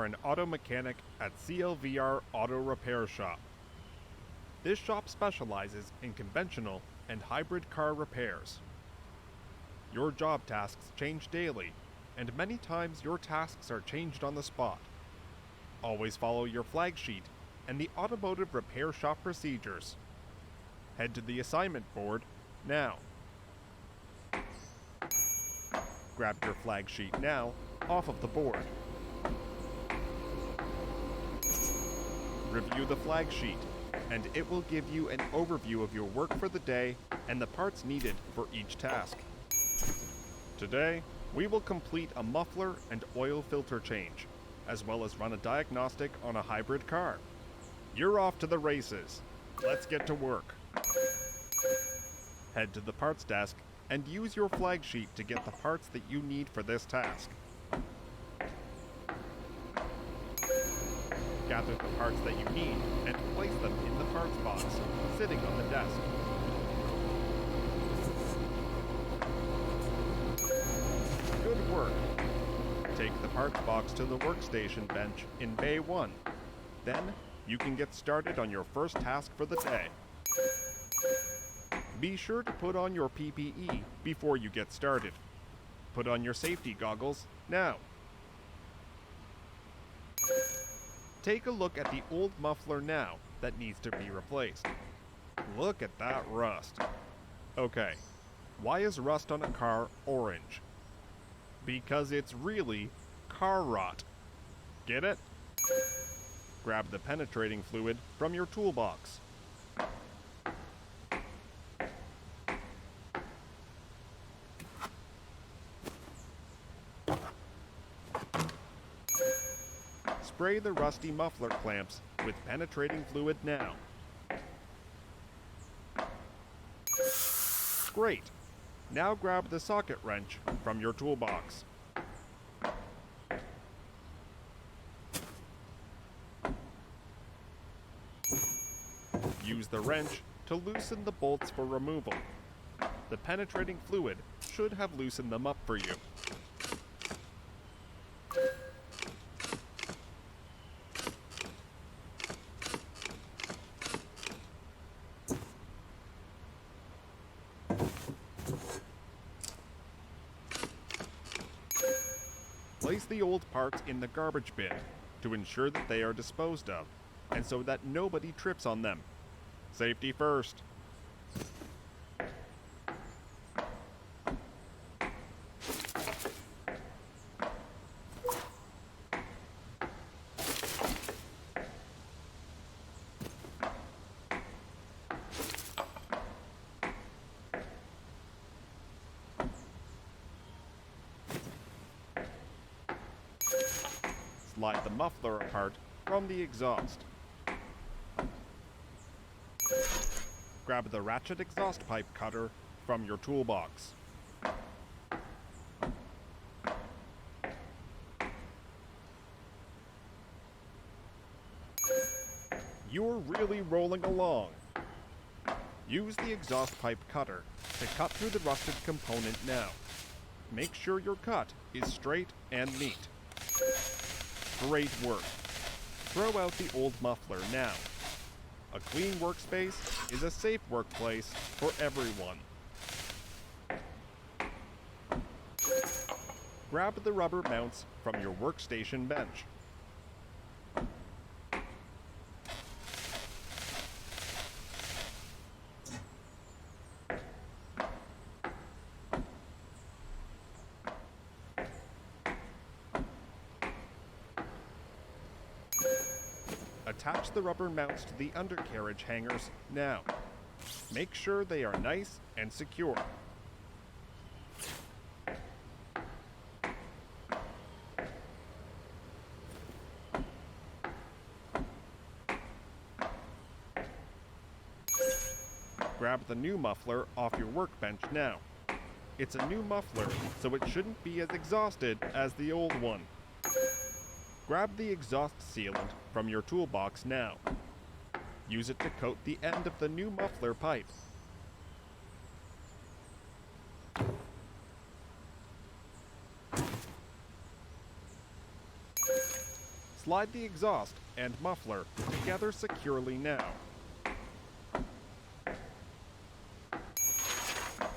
an auto mechanic at CareerLabsVR Auto Repair Shop. This shop specializes in conventional and hybrid car repairs. Your job tasks change daily, and many times your tasks are changed on the spot. Always follow your flag sheet and the automotive repair shop procedures. Head to the assignment board now. Grab your flag sheet now off of the board. Review the flag sheet, and it will give you an overview of your work for the day and the parts needed for each task. Today, we will complete a muffler and oil filter change, as well as run a diagnostic on a hybrid car. You're off to the races. Let's get to work. Head to the parts desk and use your flag sheet to get the parts that you need for this task. Gather the parts that you need and place them in the parts box, sitting on the desk. Good work. Take the parts box to the workstation bench in Bay 1. Then, you can get started on your first task for the day. Be sure to put on your PPE before you get started. Put on your safety goggles now. Take a look at the old muffler now that needs to be replaced. Look at that rust. Okay, why is rust on a car orange? Because it's really car rot. Get it? Grab the penetrating fluid from your toolbox. Spray the rusty muffler clamps with penetrating fluid now. Great! Now grab the socket wrench from your toolbox. Use the wrench to loosen the bolts for removal. The penetrating fluid should have loosened them up for you. Place the old parts in the garbage bin to ensure that they are disposed of, and so that nobody trips on them. Safety first. Slide the muffler apart from the exhaust. Grab the ratchet exhaust pipe cutter from your toolbox. You're really rolling along. Use the exhaust pipe cutter to cut through the rusted component now. Make sure your cut is straight and neat. Great work. Throw out the old muffler now. A clean workspace is a safe workplace for everyone. Grab the rubber mounts from your workstation bench. Attach the rubber mounts to the undercarriage hangers now. Make sure they are nice and secure. Grab the new muffler off your workbench now. It's a new muffler, so it shouldn't be as exhausted as the old one. Grab the exhaust sealant from your toolbox now. Use it to coat the end of the new muffler pipe. Slide the exhaust and muffler together securely now.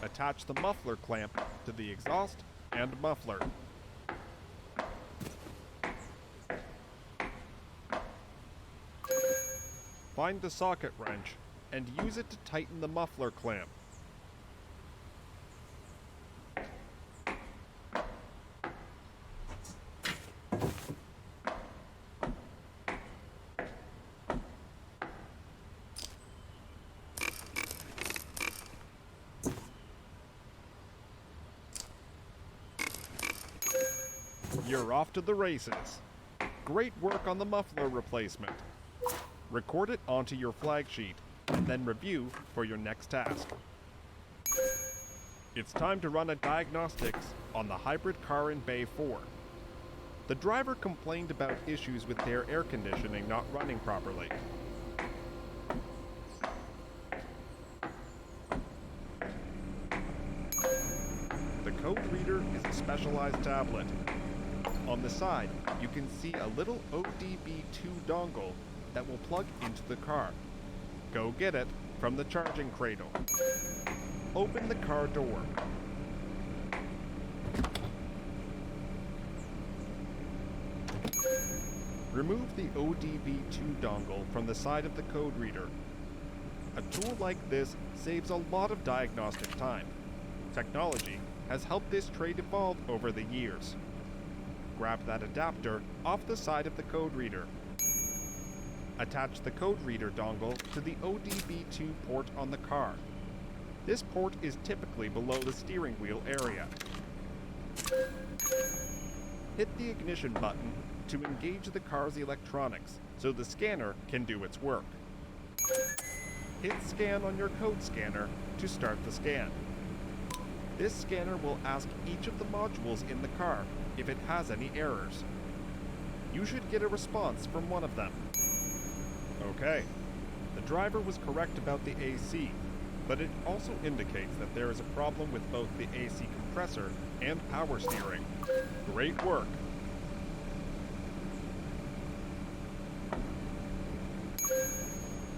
Attach the muffler clamp to the exhaust and muffler. Find the socket wrench and use it to tighten the muffler clamp. You're off to the races. Great work on the muffler replacement. Record it onto your flag sheet and then review for your next task. It's time to run a diagnostics on the hybrid car in Bay 4. The driver complained about issues with their air conditioning not running properly. The code reader is a specialized tablet. On the side, you can see a little ODB2 dongle that will plug into the car. Go get it from the charging cradle. Open the car door. Remove the ODB2 dongle from the side of the code reader. A tool like this saves a lot of diagnostic time. Technology has helped this trade evolve over the years. Grab that adapter off the side of the code reader. Attach the code reader dongle to the ODB2 port on the car. This port is typically below the steering wheel area. Hit the ignition button to engage the car's electronics so the scanner can do its work. Hit Scan on your code scanner to start the scan. This scanner will ask each of the modules in the car if it has any errors. You should get a response from one of them. Okay, the driver was correct about the AC, but it also indicates that there is a problem with both the AC compressor and power steering. Great work!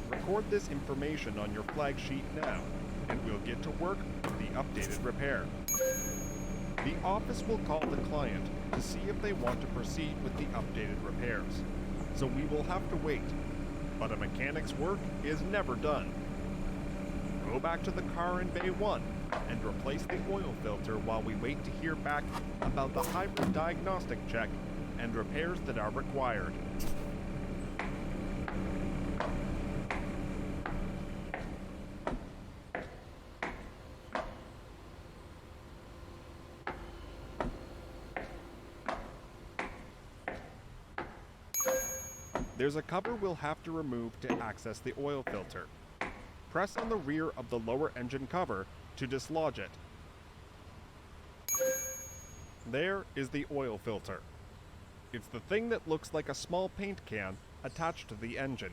Record this information on your flag sheet now, and we'll get to work with the updated repair. The office will call the client to see if they want to proceed with the updated repairs, so we will have to wait. But a mechanic's work is never done. Go back to the car in Bay 1 and replace the oil filter while we wait to hear back about the hybrid diagnostic check and repairs that are required. There's a cover we'll have to remove to access the oil filter. Press on the rear of the lower engine cover to dislodge it. There is the oil filter. It's the thing that looks like a small paint can attached to the engine.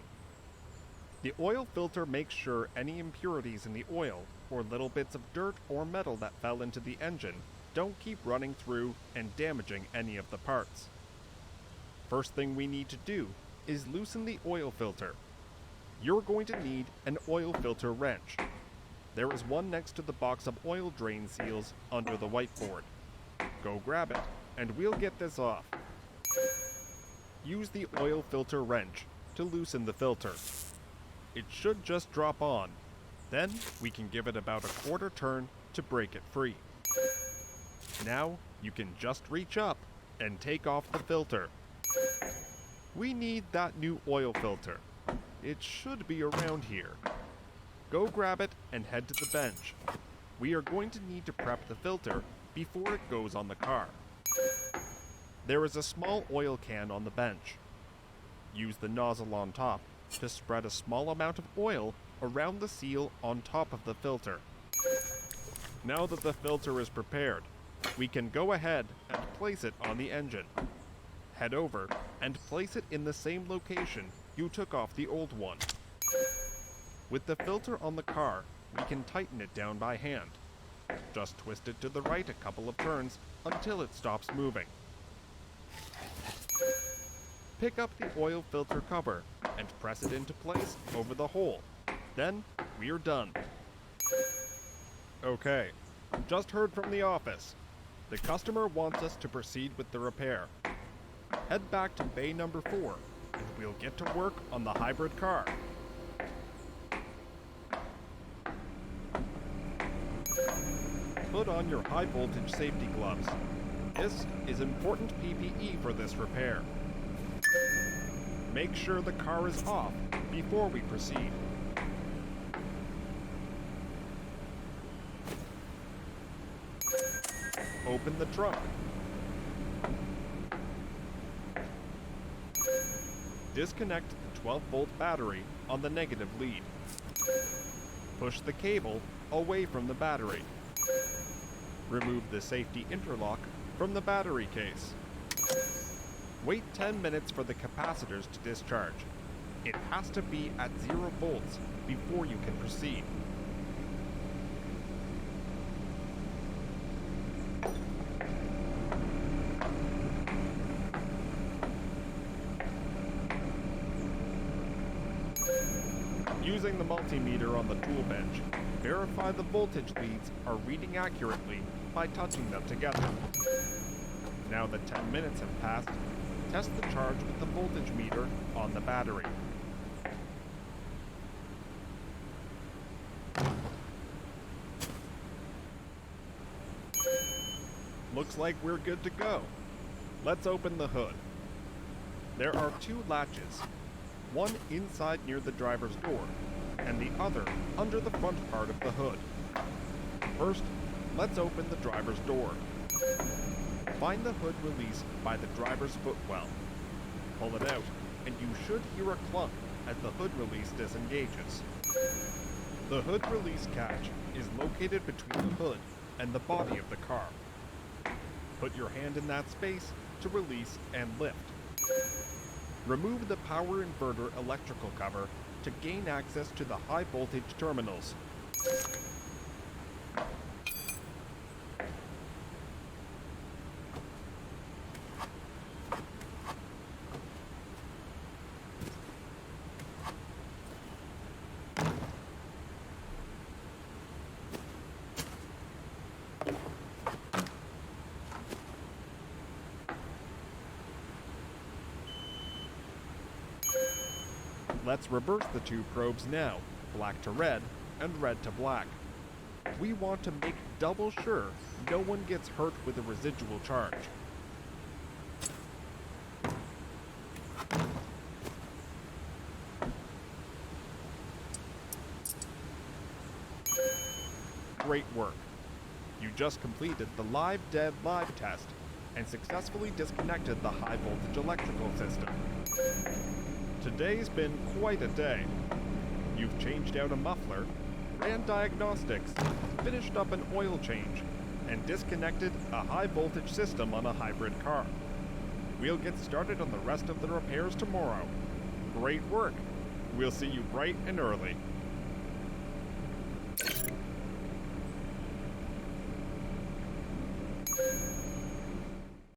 The oil filter makes sure any impurities in the oil or little bits of dirt or metal that fell into the engine don't keep running through and damaging any of the parts. First thing we need to do is loosen the oil filter. You're going to need an oil filter wrench. There is one next to the box of oil drain seals under the whiteboard. Go grab it, and we'll get this off. Use the oil filter wrench to loosen the filter. It should just drop on. Then we can give it about a quarter turn to break it free. Now you can just reach up and take off the filter. We need that new oil filter. It should be around here. Go grab it and head to the bench. We are going to need to prep the filter before it goes on the car. There is a small oil can on the bench. Use the nozzle on top to spread a small amount of oil around the seal on top of the filter. Now that the filter is prepared, we can go ahead and place it on the engine. Head over and place it in the same location you took off the old one. With the filter on the car, we can tighten it down by hand. Just twist it to the right a couple of turns until it stops moving. Pick up the oil filter cover and press it into place over the hole. Then, we're done. Okay, just heard from the office. The customer wants us to proceed with the repair. Head back to bay number 4, and we'll get to work on the hybrid car. Put on your high voltage safety gloves. This is important PPE for this repair. Make sure the car is off before we proceed. Open the trunk. Disconnect the 12-volt battery on the negative lead. Push the cable away from the battery. Remove the safety interlock from the battery case. Wait 10 minutes for the capacitors to discharge. It has to be at 0 volts before you can proceed. Using the multimeter on the tool bench, verify the voltage leads are reading accurately by touching them together. Now that 10 minutes have passed, test the charge with the voltage meter on the battery. Looks like we're good to go. Let's open the hood. There are 2 latches, one inside near the driver's door, and the other under the front part of the hood. First, let's open the driver's door. Find the hood release by the driver's footwell. Pull it out, and you should hear a clunk as the hood release disengages. The hood release catch is located between the hood and the body of the car. Put your hand in that space to release and lift. Remove the power inverter electrical cover to gain access to the high voltage terminals. Let's reverse the 2 probes now, black to red and red to black. We want to make double sure no one gets hurt with a residual charge. Great work. You just completed the live dead live test and successfully disconnected the high voltage electrical system. Today's been quite a day. You've changed out a muffler, ran diagnostics, finished up an oil change, and disconnected a high voltage system on a hybrid car. We'll get started on the rest of the repairs tomorrow. Great work. We'll see you bright and early.